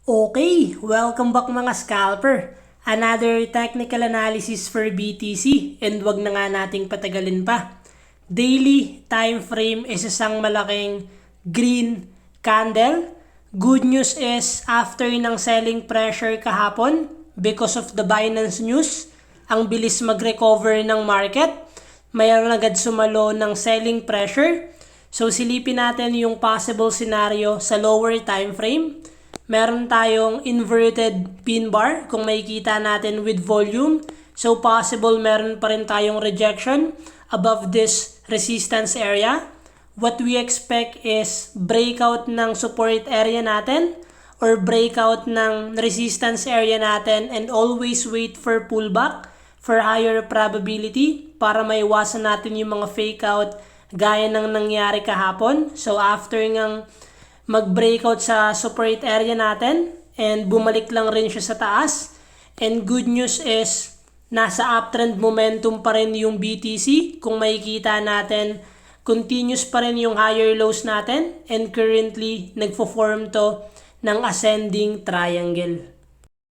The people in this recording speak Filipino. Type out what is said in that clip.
Okay, welcome back mga scalper. Another technical analysis for BTC and wag na nga nating patagalin pa. Daily time frame is isang malaking green candle. Good news is after ng selling pressure kahapon because of the Binance news, ang bilis mag-recover ng market. Mayroon agad sumalo ng selling pressure. So silipin natin yung possible scenario sa lower time frame. Meron tayong inverted pin bar kung makikita natin with volume. So possible meron pa rin tayong rejection above this resistance area. What we expect is breakout ng support area natin or breakout ng resistance area natin, and always wait for pullback for higher probability para maiwasan natin yung mga fake out gaya ng nangyari kahapon. So after ngang mag-breakout sa support area natin and bumalik lang rin siya sa taas. And good news is nasa uptrend momentum pa rin yung BTC. Kung makikita natin, continuous pa rin yung higher lows natin and currently nagfo-form to ng ascending triangle.